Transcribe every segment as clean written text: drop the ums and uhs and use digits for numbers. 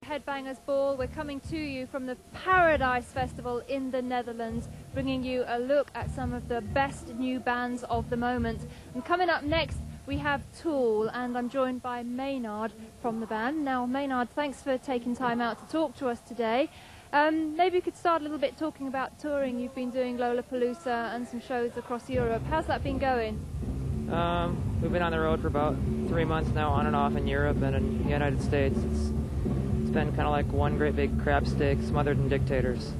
Headbangers Ball. We're coming to you from the Paradise Festival in the Netherlands, bringing you a look at some of the best new bands of the moment. And coming up next, we have Tool, and I'm joined by Maynard from the band. Now, Maynard, thanks for taking time out to talk to us today. Maybe you could start a little bit talking about touring. You've been doing Lollapalooza and some shows across Europe. How's that been going? We've been on the road for about 3 months now, on and off in Europe and in the United States. It's been kind of like one great big crab steak smothered in dictators.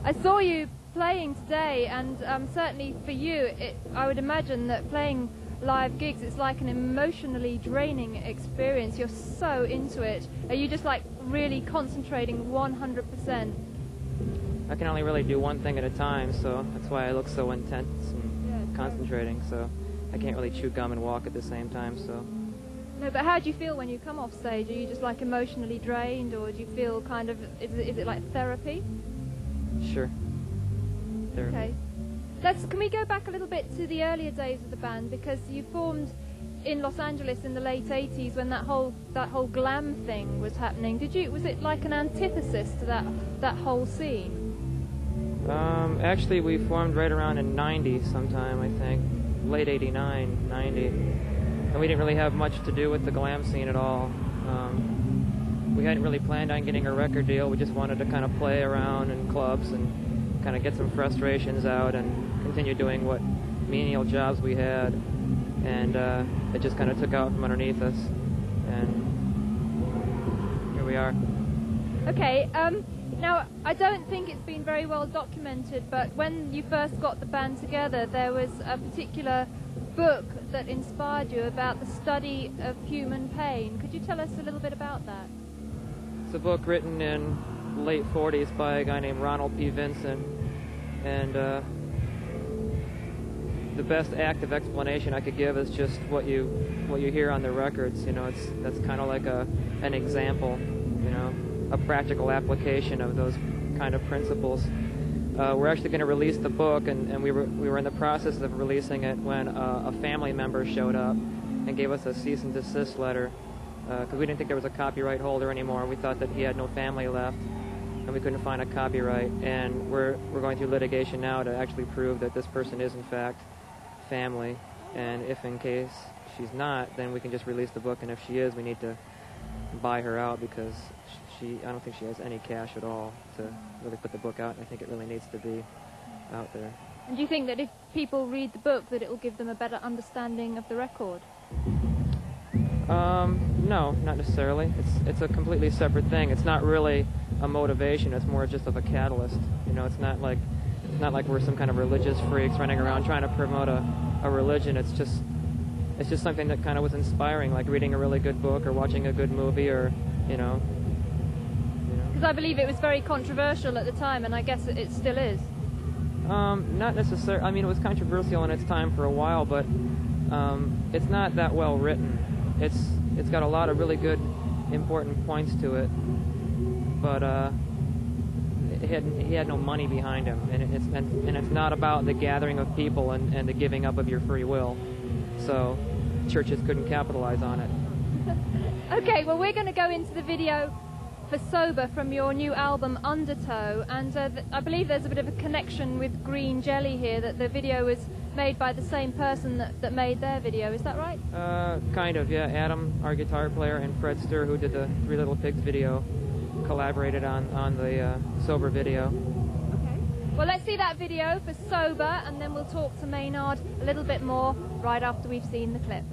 I saw you playing today, and certainly for you, I would imagine that playing live gigs, it's like an emotionally draining experience. You're so into it. Are you just like really concentrating 100%? I can only really do one thing at a time, so that's why I look so intense and concentrating. So I can't really chew gum and walk at the same time. So. No, but how do you feel when you come off stage? Are you just like emotionally drained, or do you feel kind of, is it like therapy? Sure. Therapy. Okay. Can we go back a little bit to the earlier days of the band, because you formed in Los Angeles in the late 80s when that whole glam thing was happening. Was it like an antithesis to that whole scene? Actually, we formed right around in 90 sometime, I think, late 89, 90, and we didn't really have much to do with the glam scene at all. We hadn't really planned on getting a record deal. We just wanted to kind of play around in clubs and kind of get some frustrations out and continue doing what menial jobs we had, and it just kind of took out from underneath us, and here we are. Okay, now I don't think it's been very well documented, but when you first got the band together, there was a particular book that inspired you about the study of human pain. Could you tell us a little bit about that? It's a book written in late 40s by a guy named Ronald P. Vincent, and the best active explanation I could give is just what you hear on the records. You know, that's kind of like an example, you know, a practical application of those kind of principles. We're actually going to release the book, and we were in the process of releasing it when a family member showed up and gave us a cease and desist letter, because we didn't think there was a copyright holder anymore. We thought that he had no family left, and we couldn't find a copyright. And we're going through litigation now to actually prove that this person is in fact family, and if in case she's not, then we can just release the book, and if she is, we need to buy her out, because I don't think she has any cash at all to really put the book out, and I think it really needs to be out there. And do you think that if people read the book that it will give them a better understanding of the record? No, not necessarily. It's a completely separate thing. It's not really a motivation. It's more just of a catalyst. You know, it's not like we're some kind of religious freaks running around trying to promote a religion. It's just something that kind of was inspiring, like reading a really good book or watching a good movie, or you know. Because I believe it was very controversial at the time, and I guess it still is. Not necessarily. I mean, it was controversial in its time for a while, but it's not that well written. It's got a lot of really good, important points to it, but he had no money behind him, and it's not about the gathering of people and the giving up of your free will. So churches couldn't capitalize on it. Okay, well, we're going to go into the video for Sober from your new album Undertow, and I believe there's a bit of a connection with Green Jelly here, that the video was made by the same person that made their video. Is that right? Kind of, yeah. Adam, our guitar player, and Fred Sturr, who did the Three Little Pigs video, collaborated on the Sober video. Okay. Well, let's see that video for Sober, and then we'll talk to Maynard a little bit more right after we've seen the clip.